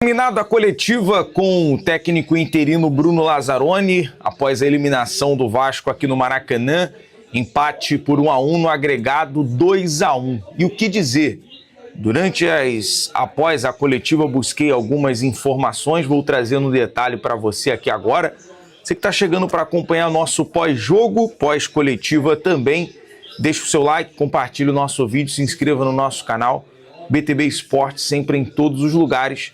Terminada a coletiva com o técnico interino Bruno Lazzaroni, após a eliminação do Vasco aqui no Maracanã, empate por 1-1 no agregado 2-1. E o que dizer? Após a coletiva, busquei algumas informações, vou trazer no detalhe para você aqui agora. Você que está chegando para acompanhar nosso pós-jogo, pós-coletiva também, deixa o seu like, compartilhe o nosso vídeo, se inscreva no nosso canal, BTB Esporte, sempre em todos os lugares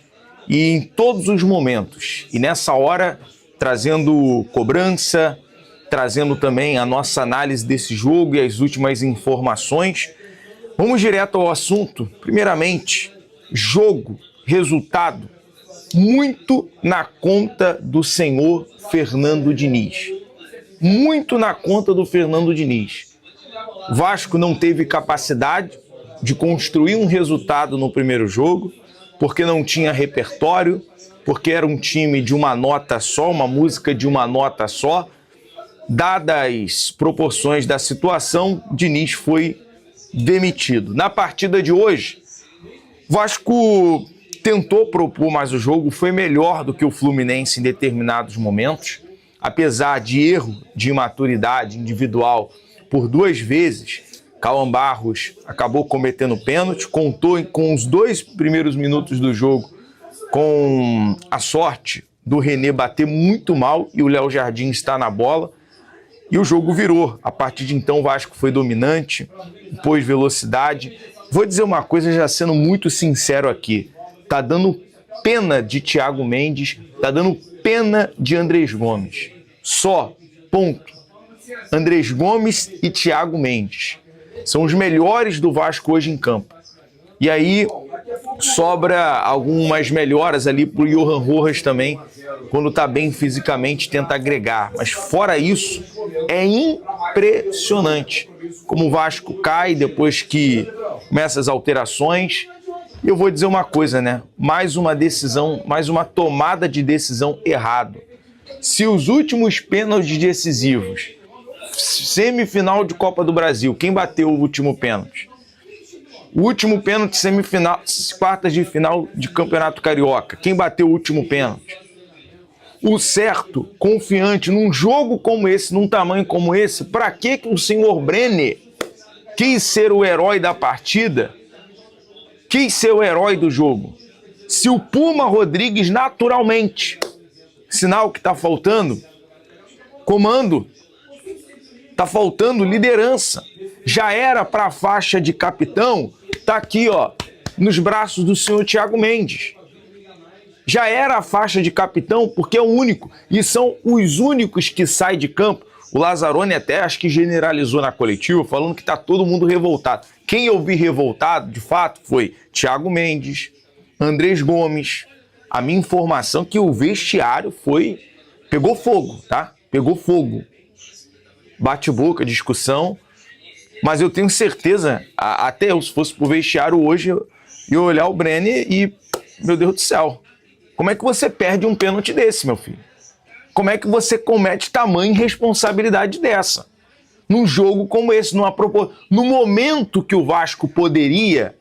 e em todos os momentos. E nessa hora, trazendo cobrança, trazendo também a nossa análise desse jogo e as últimas informações. Vamos direto ao assunto. Primeiramente, jogo, resultado, muito na conta do senhor Fernando Diniz. Muito na conta do Fernando Diniz. O Vasco não teve capacidade de construir um resultado no primeiro jogo, porque não tinha repertório, porque era um time de uma nota só, uma música de uma nota só. Dadas as proporções da situação, Diniz foi demitido. Na partida de hoje, o Vasco tentou propor mais o jogo, foi melhor do que o Fluminense em determinados momentos, apesar de erro de imaturidade individual por 2 vezes. Cauã Barros acabou cometendo pênalti, contou com os 2 primeiros minutos do jogo com a sorte do René bater muito mal e o Léo Jardim está na bola. E o jogo virou. A partir de então o Vasco foi dominante, pôs velocidade. Vou dizer uma coisa já sendo muito sincero aqui. Tá dando pena de Thiago Mendes, tá dando pena de Andrés Gomes. Só, ponto. Andrés Gomes e Thiago Mendes são os melhores do Vasco hoje em campo. E aí sobra algumas melhoras ali pro Johan Rojas também, quando tá bem fisicamente, tenta agregar. Mas fora isso, é impressionante como o Vasco cai depois que começa as alterações. E eu vou dizer uma coisa, né? Mais uma decisão, mais uma tomada de decisão errado. Se os últimos pênaltis decisivos, semifinal de Copa do Brasil, quem bateu o último pênalti? O último pênalti, semifinal, quartas de final de Campeonato Carioca, quem bateu o último pênalti? O certo, confiante, num jogo como esse, num tamanho como esse, para que o senhor Brenner quis ser o herói da partida, quis ser o herói do jogo? Se o Puma Rodrigues naturalmente, sinal que está faltando comando, está faltando liderança, já era para a faixa de capitão, tá aqui, ó, nos braços do senhor Thiago Mendes. Já era a faixa de capitão porque é o único, e são os únicos que saem de campo. O Lazzaroni até acho que generalizou na coletiva, falando que tá todo mundo revoltado. Quem eu vi revoltado, de fato, foi Thiago Mendes, Andrés Gomes. A minha informação é que o vestiário pegou fogo, tá? Pegou fogo. Bate-boca, discussão. Mas eu tenho certeza, até eu, se fosse pro vestiário hoje, eu ia olhar o Brenner e, meu Deus do céu, como é que você perde um pênalti desse, meu filho? Como é que você comete tamanha irresponsabilidade dessa? Num jogo como esse, no momento que o Vasco poderia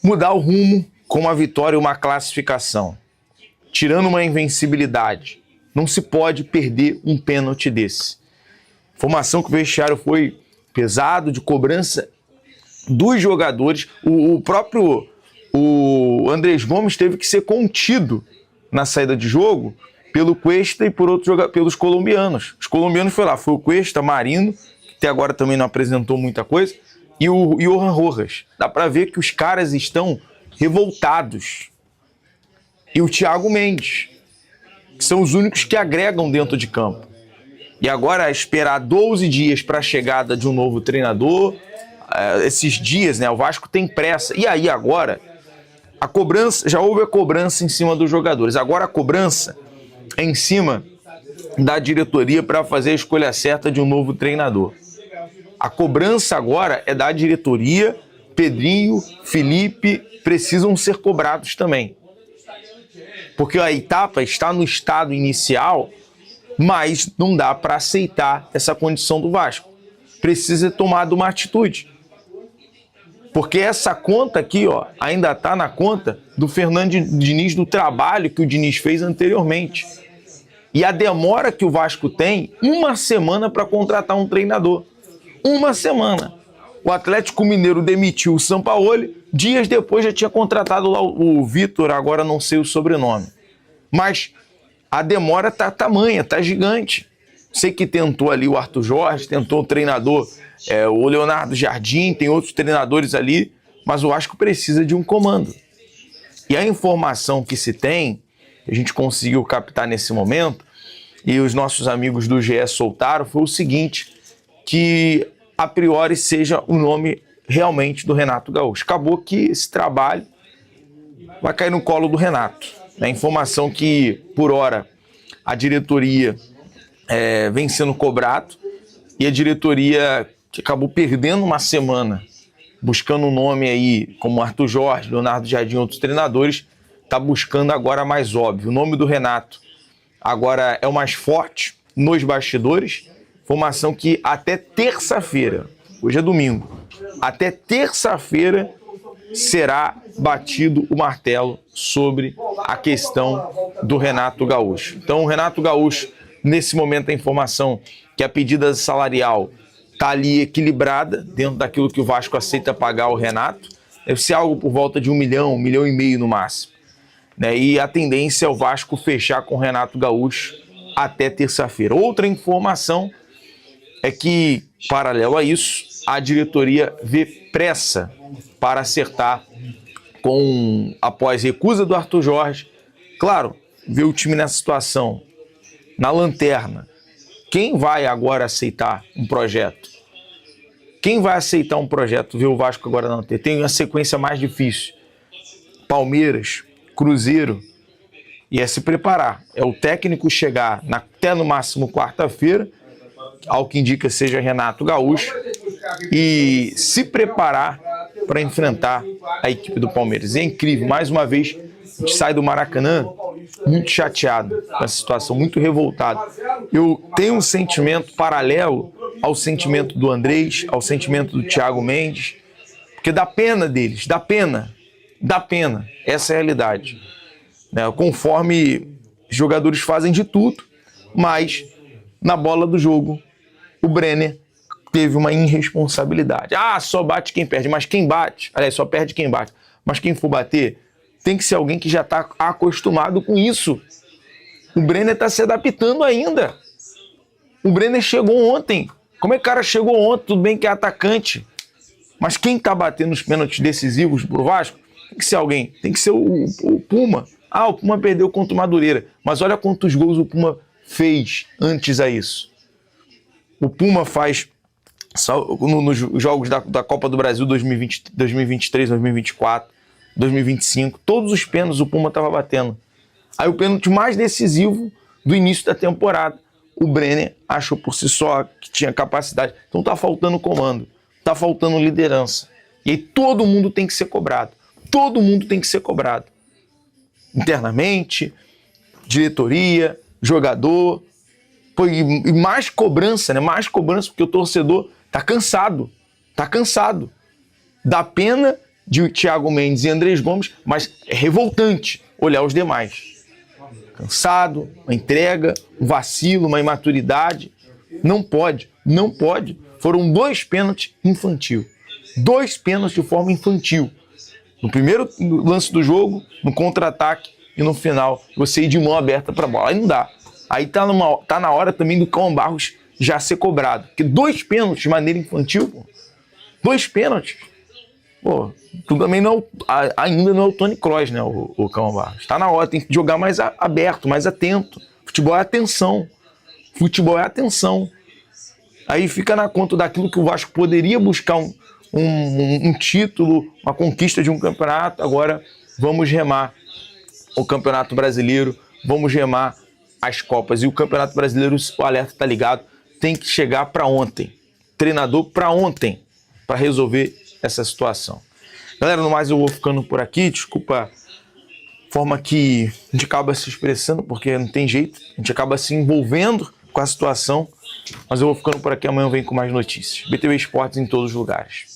mudar o rumo com uma vitória e uma classificação, tirando uma invencibilidade, não se pode perder um pênalti desse. Informação que o vestiário foi pesado, de cobrança dos jogadores. O próprio Andrés Gomes teve que ser contido na saída de jogo pelo Cuesta e pelos colombianos. Os colombianos foi o Cuesta, Marino, que até agora também não apresentou muita coisa, e o Johan Rojas. Dá para ver que os caras estão revoltados. E o Thiago Mendes, que são os únicos que agregam dentro de campo. E agora esperar 12 dias para a chegada de um novo treinador, esses dias, né? O Vasco tem pressa. E aí agora, a cobrança, já houve a cobrança em cima dos jogadores. Agora a cobrança é em cima da diretoria para fazer a escolha certa de um novo treinador. A cobrança agora é da diretoria. Pedrinho, Felipe precisam ser cobrados também. Porque a etapa está no estado inicial, mas não dá para aceitar essa condição do Vasco. Precisa ser tomada uma atitude. Porque essa conta aqui, ó, ainda está na conta do Fernando Diniz, do trabalho que o Diniz fez anteriormente. E a demora que o Vasco tem, 1 semana para contratar um treinador. 1 semana. O Atlético Mineiro demitiu o Sampaoli, dias depois já tinha contratado lá o Vitor, agora não sei o sobrenome. Mas a demora tá tamanha, tá gigante. Sei que tentou ali o Arthur Jorge, tentou o treinador, o Leonardo Jardim, tem outros treinadores ali, mas o Vasco precisa de um comando. E a informação que se tem, a gente conseguiu captar nesse momento, e os nossos amigos do GE soltaram, foi o seguinte, que a priori seja o nome realmente do Renato Gaúcho. Acabou que esse trabalho vai cair no colo do Renato. A informação que, por hora, a diretoria vem sendo cobrado, e a diretoria que acabou perdendo 1 semana buscando um nome aí, como Arthur Jorge, Leonardo Jardim e outros treinadores, está buscando agora mais óbvio. O nome do Renato agora é o mais forte nos bastidores. Informação que até terça-feira, hoje é domingo, até terça-feira será batido o martelo sobre a questão do Renato Gaúcho. Então o Renato Gaúcho, nesse momento, a informação que a pedida salarial está ali equilibrada dentro daquilo que o Vasco aceita pagar ao Renato. Deve ser algo por volta de 1 milhão, 1,5 milhão no máximo. E a tendência é o Vasco fechar com o Renato Gaúcho até terça-feira. Outra informação é que, paralelo a isso, a diretoria vê pressa para acertar após recusa do Arthur Jorge. Claro, vê o time nessa situação, na lanterna. Quem vai agora aceitar um projeto? Quem vai aceitar um projeto? Vê o Vasco agora na lanterna. Tem a sequência mais difícil. Palmeiras, Cruzeiro. E é se preparar. É o técnico chegar até no máximo quarta-feira, ao que indica seja Renato Gaúcho, e se preparar para enfrentar a equipe do Palmeiras. É incrível, mais uma vez, a gente sai do Maracanã muito chateado com essa situação, muito revoltado. Eu tenho um sentimento paralelo ao sentimento do Andrés, ao sentimento do Thiago Mendes, porque dá pena deles, dá pena, essa é a realidade. Conforme os jogadores fazem de tudo, mas na bola do jogo, o Brenner teve uma irresponsabilidade. Só bate quem perde, mas quem bate, aliás, só perde quem bate, mas quem for bater, tem que ser alguém que já está acostumado com isso. O Brenner está se adaptando ainda. O Brenner chegou ontem. Como é que o cara chegou ontem? Tudo bem que é atacante, mas quem está batendo os pênaltis decisivos pro Vasco tem que ser alguém. Tem que ser o Puma. O Puma perdeu contra o Madureira, mas olha quantos gols o Puma fez antes a isso. O Puma faz, nos jogos da Copa do Brasil 2020, 2023, 2024, 2025, todos os pênaltis o Puma estava batendo. Aí o pênalti mais decisivo do início da temporada, o Brenner achou por si só que tinha capacidade. Então tá faltando comando, tá faltando liderança. E aí todo mundo tem que ser cobrado. Todo mundo tem que ser cobrado. Internamente, diretoria, jogador. E mais cobrança, né? Mais cobrança, porque o torcedor tá cansado. Tá cansado. Dá pena de Thiago Mendes e Andrés Gomes, mas é revoltante olhar os demais. Cansado, uma entrega, um vacilo, uma imaturidade. Não pode. Foram 2 pênaltis infantil. 2 pênaltis de forma infantil. No primeiro lance do jogo, no contra-ataque e no final, você ir de mão aberta para a bola. Aí não dá. Aí tá na hora também do Cão Barros já ser cobrado. Porque 2 pênaltis de maneira infantil, 2 pênaltis. Tu também ainda não é o Toni Kroos, né, o Cão Barros. Tá na hora, tem que jogar mais aberto, mais atento. Futebol é atenção. Aí fica na conta daquilo que o Vasco poderia buscar um título, uma conquista de um campeonato. Agora vamos remar o Campeonato Brasileiro, vamos remar as Copas. E o Campeonato Brasileiro, o alerta tá ligado, tem que chegar para ontem. Treinador para ontem, para resolver essa situação. Galera, no mais eu vou ficando por aqui. Desculpa a forma que a gente acaba se expressando, porque não tem jeito. A gente acaba se envolvendo com a situação. Mas eu vou ficando por aqui. Amanhã eu venho com mais notícias. BTV Esportes em todos os lugares.